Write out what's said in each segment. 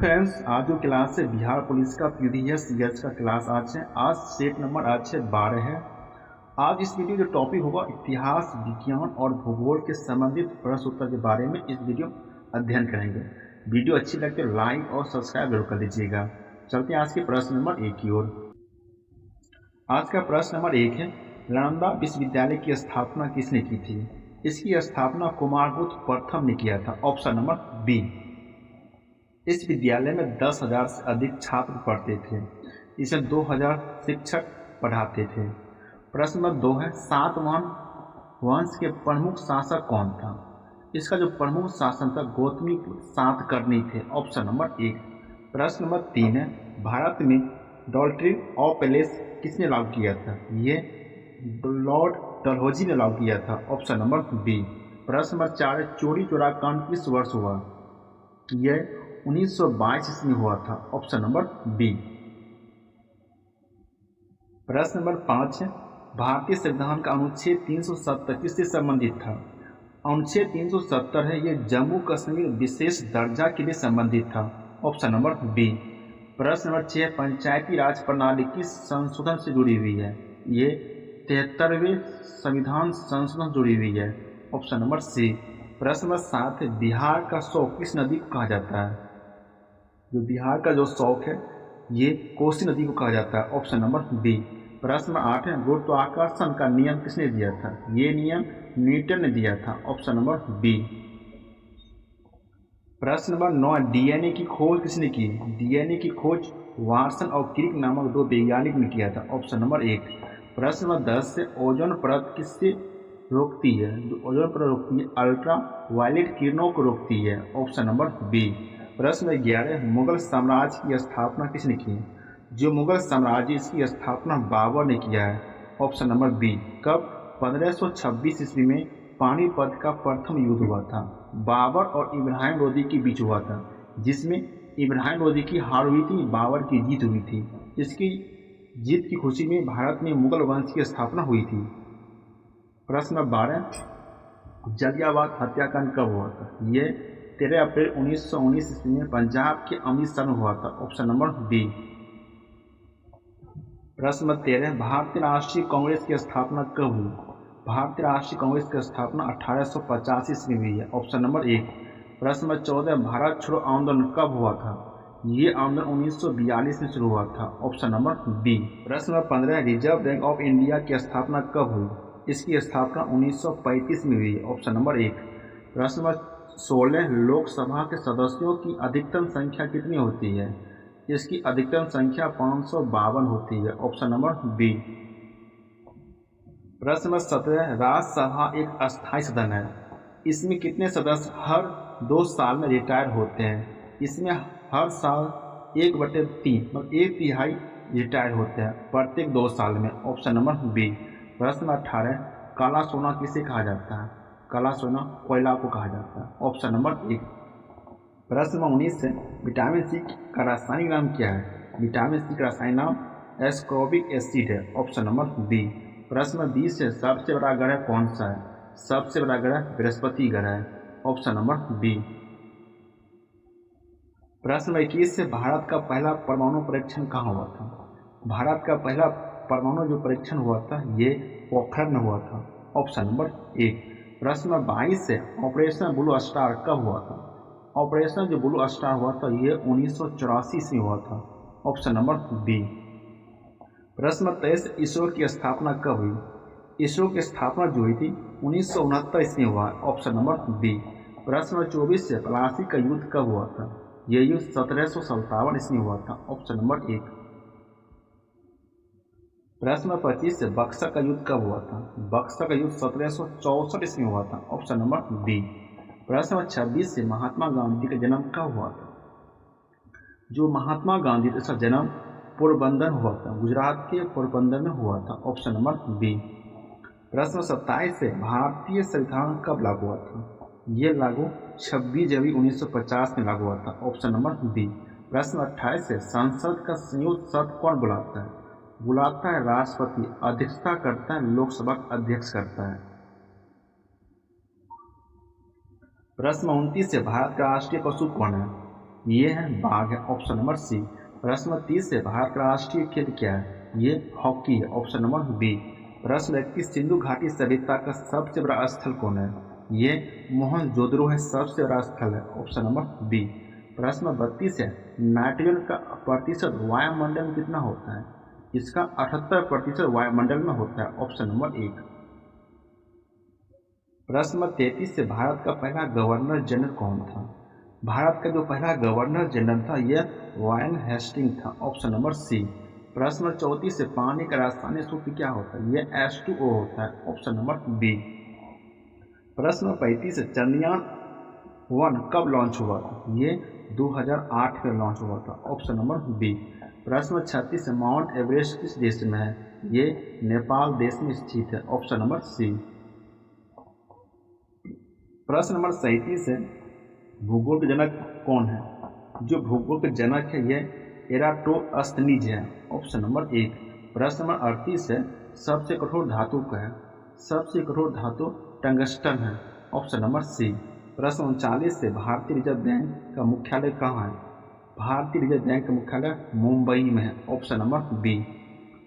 Friends, आज जो class है बिहार पुलिस का पीडीएस सीएच का क्लास आज सेट नंबर 12 है। आज इस वीडियो जो टॉपिक होगा इतिहास, विज्ञान और भूगोल के संबंधित प्रश्न उत्तर के बारे में इस वीडियो अध्ययन करेंगे। वीडियो अच्छी लगे तो लाइक और सब्सक्राइब जरूर कर लीजिएगा। चलते हैं आज के प्रश्न नंबर 1 की ओर। आज का प्रश्न नंबर 1 है, नालंदा विश्वविद्यालय की स्थापना किसने की थी? इसकी स्थापना कुमारगुप्त प्रथम ने किया था। Option number B. इस विद्यालय में 10,000 से अधिक छात्र पढ़ते थे। इसमें 2,000 शिक्षक पढ़ाते थे। प्रश्न नंबर 2 है, सातवाहन वंश के प्रमुख शासक कौन था? इसका जो प्रमुख शासक था गौतमीपुत्र सातकर्णी थे। Option number 1। प्रश्न नंबर 3 है, भारत में डॉक्ट्रिन ऑफ पैलेस किसने लागू किया था? ये लॉर्ड डलहौजी ने लागू किया था। Option number B. प्रश्न नंबर 4 है, चोरी चौरा कांड किस वर्ष हुआ? यह 1922 ईस्वी में हुआ था। Option number B. प्रश्न नंबर 5 है, भारतीय संविधान का अनुच्छेद 370 किससे संबंधित था? अनुच्छेद 370 है ये जम्मू कश्मीर विशेष दर्जा के लिए संबंधित था। Option number B. प्रश्न नंबर 6, पंचायती राज प्रणाली किस संशोधन से जुड़ी हुई है? ये 73वें संविधान संशोधन से जुड़ी हुई है। Option number C. प्रश्न नंबर 7 है, बिहार का शौक किस नदी को कहा जाता है? जो बिहार का जो शौक है ये कोसी नदी को कहा जाता है। Option number B. प्रश्न नंबर 8 है, गुरुत्वाकर्षण का नियम किसने दिया था? ये नियम न्यूटन ने दिया था। Option number B. प्रश्न नंबर 9, डीएनए की खोज किसने की? डीएनए की खोज वाटसन और क्रिक नामक 2 वैज्ञानिक ने किया था। Option number 1। प्रश्न नंबर 10 से, ओजोन परत किससे रोकती है? जो ओजोन परत रोकती है अल्ट्रा वायलेट किरणों को रोकती है। Option number B. प्रश्न नंबर 11, मुगल साम्राज्य की स्थापना किसने की? जो मुगल साम्राज्य इसकी स्थापना बाबर ने किया है। Option number B. कब? 1526 ईस्वी में पानीपत का प्रथम युद्ध हुआ था। बाबर और इब्राहिम लोदी के बीच हुआ था, जिसमें इब्राहिम लोदी की हार हुई थी, बाबर की जीत हुई थी। इसकी जीत की खुशी में भारत में मुगल वंश की स्थापना हुई थी। प्रश्न नंबर 12, जलियांवाला हत्याकांड कब हुआ था? ये 13 अप्रैल 1919 ईस्वी में पंजाब के अमृतसर में हुआ था। Option number B. प्रश्न नंबर 13, भारतीय राष्ट्रीय कांग्रेस की स्थापना कब हुई? भारतीय राष्ट्रीय कांग्रेस की स्थापना 1885 ईस्वी में हुई है। Option number 1। प्रश्न नंबर 14, भारत छोड़ो आंदोलन कब हुआ था? ये आंदोलन 1942 में शुरू हुआ था। Option number B. प्रश्न number 15, reserve bank of India की स्थापना कब हुई? इसकी स्थापना 1935 में हुई है। Option number 1। प्रश्न नंबर 16, लोकसभा के सदस्यों की अधिकतम संख्या कितनी होती है? इसकी अधिकतम संख्या 552 होती है। Option number B. प्रश्न नंबर 17, राज्यसभा एक अस्थायी सदन है। इसमें कितने सदस्य हर 2 साल में रिटायर होते हैं? इसमें हर साल 1/3 मतलब 1/3 रिटायर होते हैं प्रत्येक 2 साल में। Option number B. प्रश्न नंबर 18, काला सोना किसे कहा जाता है? काला सोना कोयला को कहा जाता है। Option number 1। प्रश्न नंबर 19 है, विटामिन सी का रासायनिक नाम क्या है? विटामिन सी का रासायनिक नाम एस्कॉर्बिक एसिड है। Option number B. प्रश्न नंबर 20 है, सबसे बड़ा ग्रह कौन सा है? सबसे बड़ा ग्रह बृहस्पति ग्रह है। Option number B. प्रश्न नंबर 21 से, भारत का पहला परमाणु परीक्षण कहाँ हुआ था? भारत का पहला परमाणु जो परीक्षण हुआ था ये पोखरण में हुआ था। Option number 1। प्रश्न नंबर 22 से, ऑपरेशन ब्लू स्टार कब हुआ था? ऑपरेशन जो ब्लू स्टार हुआ था ये 1984 में हुआ था। Option number B. प्रश्न नंबर 23, इसरो की स्थापना कब हुई? इसरो की स्थापना जो हुई थी 1969 ईस्वी में हुआ। Option number B. प्रश्न नंबर 24 से, प्लासी का युद्ध कब हुआ था? यह युद्ध 1757 ईस्वी में हुआ था। Option number 1। प्रश्न नंबर 25 से, बक्सर का युद्ध कब हुआ था? बक्सर का युद्ध 1764 ईस्वी में हुआ था। Option number B. प्रश्न नंबर 26 से, महात्मा गांधी का जन्म कब हुआ था? जो महात्मा गांधी का जन्म पोरबंदर हुआ था, गुजरात के पोरबंदर में हुआ था। Option number B. प्रश्न 27 से, भारतीय संविधान कब लागू हुआ था? ये लागू 26 जनवरी 1950 में लागू हुआ था। Option number B. प्रश्न 28 से, संसद का संयुक्त सत्र कौन बुलाता है? बुलाता है राष्ट्रपति, अध्यक्षता करता है लोकसभा अध्यक्ष करता है। प्रश्न 29 से, भारत का राष्ट्रीय पशु कौन है? ये है बाघ है, ऑप्शन नंबर सी। प्रश्न नंबर 30 से भारत का राष्ट्रीय खेल क्या है? ये हॉकी है, ऑप्शन नंबर बी। प्रश्न 31 सिंधु घाटी सभ्यता का सबसे बड़ा स्थल कौन है? ये मोहनजोदड़ो है, सबसे बड़ा स्थल है, ऑप्शन नंबर बी। प्रश्न नंबर 32 है नाइट्रोजन का प्रतिशत वायुमंडल में कितना होता है? इसका 78% वायुमंडल में होता है, ऑप्शन नंबर एक। प्रश्न नंबर 33 से भारत का पहला गवर्नर जनरल कौन था? भारत का जो पहला गवर्नर जनरल था यह वारेन हेस्टिंग था, ऑप्शन नंबर सी। प्रश्न नंबर 34 से पानी का रासायनिक सूत्र क्या होता है? यह H2O होता है, ऑप्शन नंबर बी। प्रश्न नंबर 35 से चंद्रयान 1 कब लॉन्च हुआ था? ये 2008 में लॉन्च हुआ था, ऑप्शन नंबर बी। प्रश्न नंबर 36 से माउंट एवरेस्ट किस देश में है? ये नेपाल देश में स्थित है, ऑप्शन नंबर सी। प्रश्न नंबर 37 है भूगोल के जनक कौन है? जो भूगोल के जनक है यह एराटोस्थनीज है, ऑप्शन नंबर एक। प्रश्न नंबर 38 है सबसे कठोर धातु क्या है? सबसे कठोर धातु टंगस्टन है, ऑप्शन नंबर सी। प्रश्न 39 से भारतीय रिजर्व बैंक का मुख्यालय कहाँ है? भारतीय रिजर्व बैंक का मुख्यालय मुंबई में है, ऑप्शन नंबर बी।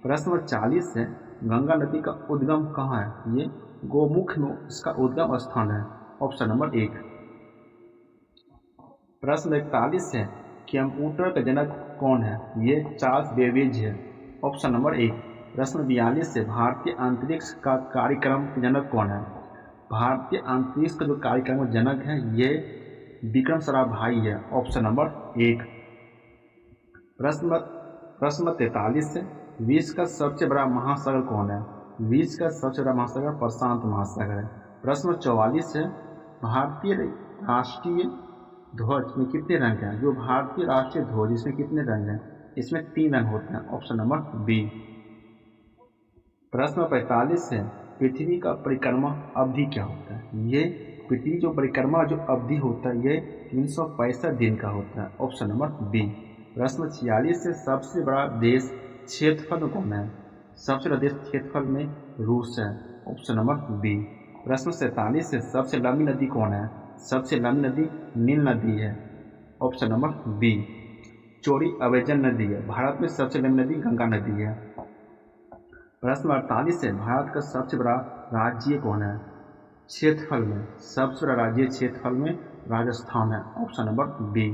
प्रश्न नंबर 40 है गंगा नदी का उद्गम कहाँ है? ये गोमुख में इसका उद्गम स्थान है, ऑप्शन नंबर एक। प्रश्न 41 है कंप्यूटर का जनक कौन है? ये चार्ल्स बेबेज है, ऑप्शन नंबर एक। प्रश्न 42 से भारतीय अंतरिक्ष का कार्यक्रम के जनक कौन है? भारतीय अंतरिक्ष का जो कार्यक्रम का जनक है ये विक्रम साराभाई है, ऑप्शन नंबर एक। प्रश्न 43 से विश्व का सबसे बड़ा महासागर कौन है? विश्व का सबसे बड़ा महासागर प्रशांत महासागर है। प्रश्न 44 है भारतीय राष्ट्रीय ध्वज में कितने रंग हैं? जो भारतीय राष्ट्रीय ध्वज इसमें कितने रंग हैं? इसमें 3 रंग होते हैं, ऑप्शन नंबर बी। प्रश्न 45 है पृथ्वी का परिक्रमा अवधि क्या होता है? ये पृथ्वी जो परिक्रमा जो अवधि होता है ये 365 दिन का होता है, ऑप्शन नंबर बी। प्रश्न 46 से सबसे बड़ा देश क्षेत्रफल में कौन है? सबसे बड़ा देश क्षेत्रफल में रूस है, ऑप्शन नंबर बी। प्रश्न 47 से सबसे लंबी नदी कौन है? सबसे लंबी नदी नील नदी है, ऑप्शन नंबर बी। चौड़ी अवेजन नदी है, भारत में सबसे लंबी नदी गंगा नदी है। प्रश्न 48 है भारत का सबसे बड़ा राज्य कौन है? क्षेत्रफल में सबसे बड़ा राज्य क्षेत्रफल में राजस्थान है, ऑप्शन नंबर बी।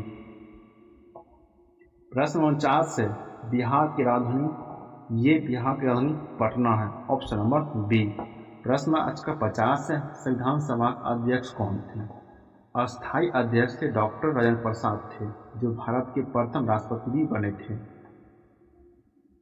प्रश्न 49 से बिहार की राजधानी ये बिहार की राजधानी पटना है, ऑप्शन नंबर बी। प्रश्न आज का 50 है संविधान सभा अध्यक्ष कौन थे? अस्थायी अध्यक्ष थे डॉक्टर राजेंद्र प्रसाद थे, जो भारत के प्रथम राष्ट्रपति भी बने थे।